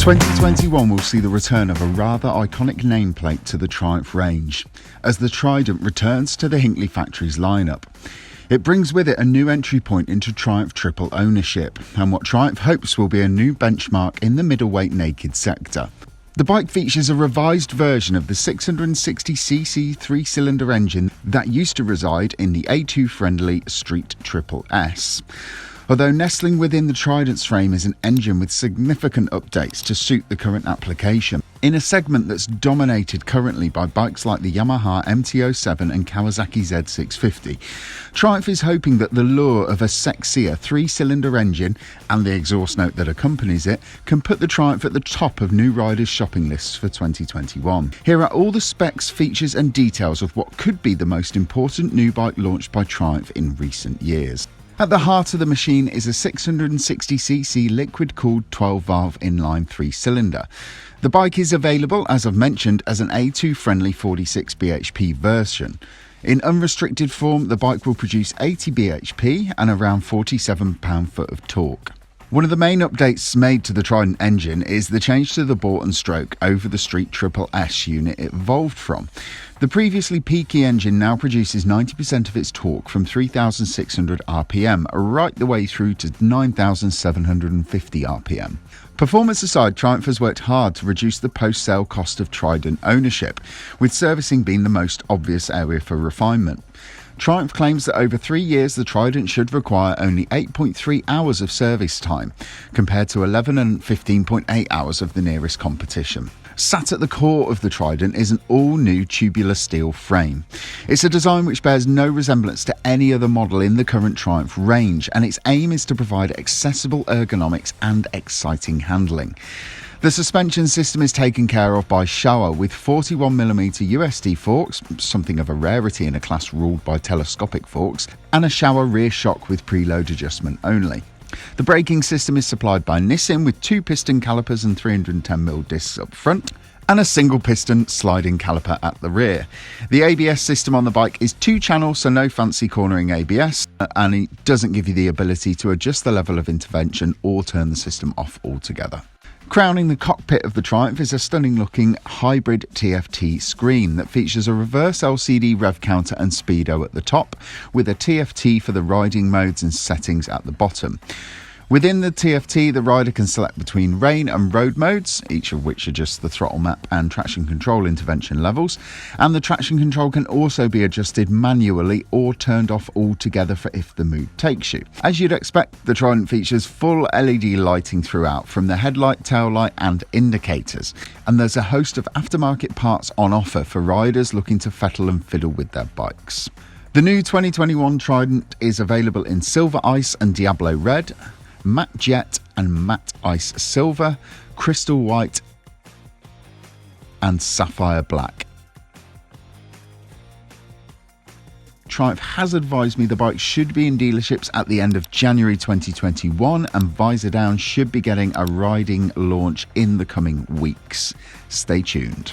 2021 will see the return of a rather iconic nameplate to the Triumph range, as the Trident returns to the Hinckley factory's lineup. It brings with it a new entry point into Triumph triple ownership, and what Triumph hopes will be a new benchmark in the middleweight naked sector. The bike features a revised version of the 660cc three-cylinder engine that used to reside in the A2-friendly Street Triple S. Although nestling within the Trident's frame is an engine with significant updates to suit the current application, in a segment that's dominated currently by bikes like the Yamaha MT-07 and Kawasaki Z650, Triumph is hoping that the lure of a sexier three-cylinder engine and the exhaust note that accompanies it can put the Triumph at the top of new riders' shopping lists for 2021. Here are all the specs, features and details of what could be the most important new bike launched by Triumph in recent years. At the heart of the machine is a 660cc liquid-cooled 12-valve inline three-cylinder. The bike is available, as I've mentioned, as an A2-friendly 46 bhp version. In unrestricted form, the bike will produce 80 bhp and around 47 pound-foot of torque. One of the main updates made to the Trident engine is the change to the bore and stroke over the Street Triple S unit it evolved from. The previously peaky engine now produces 90% of its torque from 3,600 RPM right the way through to 9,750 RPM. Performance aside, Triumph has worked hard to reduce the post-sale cost of Trident ownership, with servicing being the most obvious area for refinement. Triumph claims that over 3 years the Trident should require only 8.3 hours of service time, compared to 11 and 15.8 hours of the nearest competition. Sat at the core of the Trident is an all-new tubular steel frame. It's a design which bears no resemblance to any other model in the current Triumph range, and its aim is to provide accessible ergonomics and exciting handling. The suspension system is taken care of by Showa with 41mm USD forks, something of a rarity in a class ruled by telescopic forks, and a Showa rear shock with preload adjustment only. The braking system is supplied by Nissin with 2 piston calipers and 310mm discs up front, and a single piston sliding caliper at the rear. The ABS system on the bike is 2-channel, so no fancy cornering ABS, and it doesn't give you the ability to adjust the level of intervention or turn the system off altogether. Crowning the cockpit of the Triumph is a stunning-looking hybrid TFT screen that features a reverse LCD rev counter and speedo at the top, with a TFT for the riding modes and settings at the bottom. Within the TFT, the rider can select between rain and road modes, each of which adjusts the throttle map and traction control intervention levels, and the traction control can also be adjusted manually or turned off altogether for if the mood takes you. As you'd expect, the Trident features full LED lighting throughout, from the headlight, tail light and indicators, and there's a host of aftermarket parts on offer for riders looking to fettle and fiddle with their bikes. The new 2021 Trident is available in Silver Ice and Diablo Red, Matte Jet and Matte Ice Silver, Crystal White and Sapphire Black. Triumph has advised me the bike should be in dealerships at the end of January 2021, and Visordown should be getting a riding launch in the coming weeks. Stay tuned.